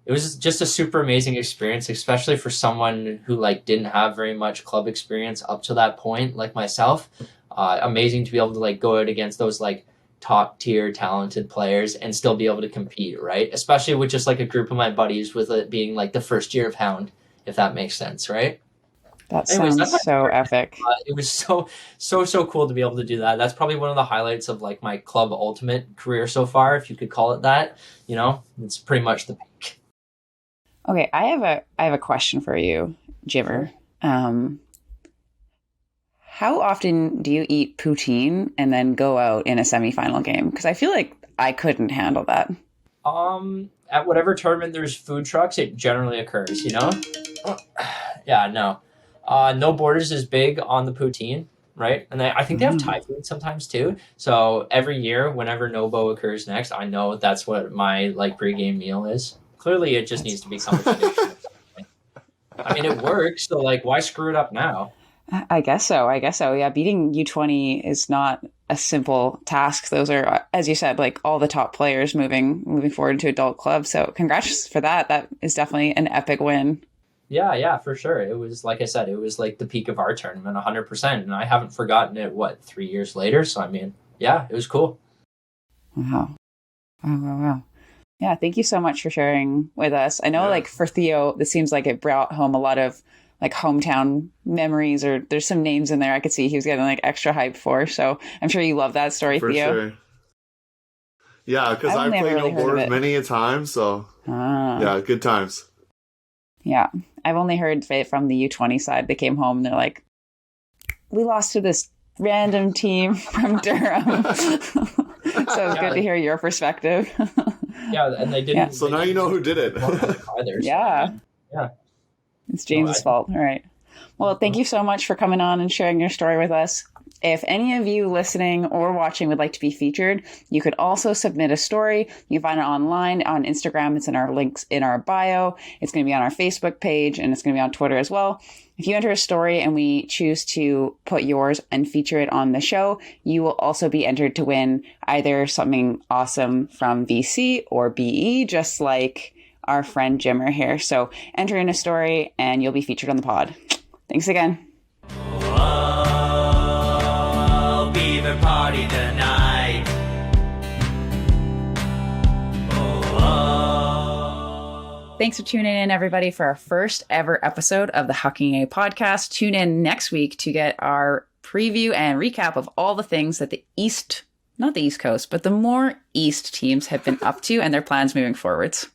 Speaker 23: It was just a super amazing experience, especially for someone who like didn't have very much club experience up to that point, like myself. Amazing to be able to like go out against those like top tier talented players and still be able to compete, right? Especially with just like a group of my buddies, with it being like the first year of Hound, if that makes sense, right?
Speaker 6: That sounds so epic.
Speaker 23: It was so cool to be able to do that. That's probably one of the highlights of like my Club Ultimate career so far, if you could call it that. It's pretty much the peak.
Speaker 6: Okay, I have a question for you, Jimmer. How often do you eat poutine and then go out in a semifinal game? Because I feel like I couldn't handle that.
Speaker 23: At whatever tournament there's food trucks, it generally occurs, Yeah, no. No Borders is big on the poutine, right? And I think they have Thai food sometimes too. So every year, whenever Nobo occurs next, I know that's what my like pregame meal is. Clearly, it just needs to become a tradition. I mean, it works, so like, why screw it up now?
Speaker 6: I guess so. Yeah, beating U20 is not a simple task. Those are, as you said, like all the top players moving forward into adult clubs. So congrats for that. That is definitely an epic win.
Speaker 23: Yeah, for sure. It was, like I said, it was like the peak of our tournament, 100%. And I haven't forgotten it, 3 years later? So, I mean, yeah, it was cool.
Speaker 6: Wow. Yeah, thank you so much for sharing with us. I know, like, for Theo, this seems like it brought home a lot of, like, hometown memories, or there's some names in there I could see he was getting, like, extra hype for. So I'm sure you love that story,
Speaker 5: For
Speaker 6: Theo.
Speaker 5: sure. Yeah, because I've played No Borders many a time, so yeah, good times.
Speaker 6: Yeah, I've only heard from the U20 side. They came home and they're like, we lost to this random team from Durham. So it's good to hear your perspective.
Speaker 23: Yeah, and they didn't.
Speaker 6: Yeah.
Speaker 5: So now you know who did it.
Speaker 23: Either,
Speaker 6: Yeah.
Speaker 23: Yeah.
Speaker 6: It's James's fault. All right. Well, thank you so much for coming on and sharing your story with us. If any of you listening or watching would like to be featured, you could also submit a story. You can find it online on Instagram. It's in our links in our bio. It's going to be on our Facebook page, and it's going to be on Twitter as well. If you enter a story and we choose to put yours and feature it on the show, you will also be entered to win either something awesome from VC or BE, just like our friend Jimmer here. So enter in a story and you'll be featured on the pod. Thanks again.
Speaker 22: Oh, Beaver party tonight.
Speaker 6: Thanks for tuning in, everybody, for our first ever episode of the Huckin Eh podcast. Tune in next week to get our preview and recap of all the things that the not the East Coast, but the more East teams have been up to and their plans moving forwards.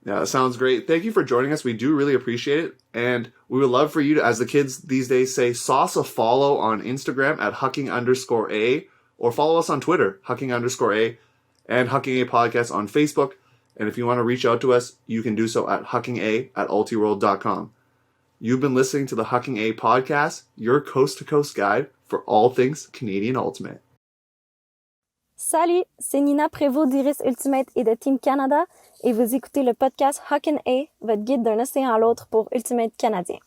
Speaker 5: Yeah, that sounds great. Thank you for joining us. We do really appreciate it. And we would love for you to, as the kids these days say, sauce a follow on Instagram at Hucking_A, or follow us on Twitter, Hucking_A, and Huckin Eh Podcast on Facebook. And if you want to reach out to us, you can do so at huckinga@ultiworld.com. You've been listening to the Huckin Eh Podcast, your coast-to-coast guide for all things Canadian Ultimate.
Speaker 1: Salut, c'est Nina Prévost d'Iris Ultimate et de Team Canada, et vous écoutez le podcast Huckin Eh, votre guide d'un océan à l'autre pour Ultimate canadien.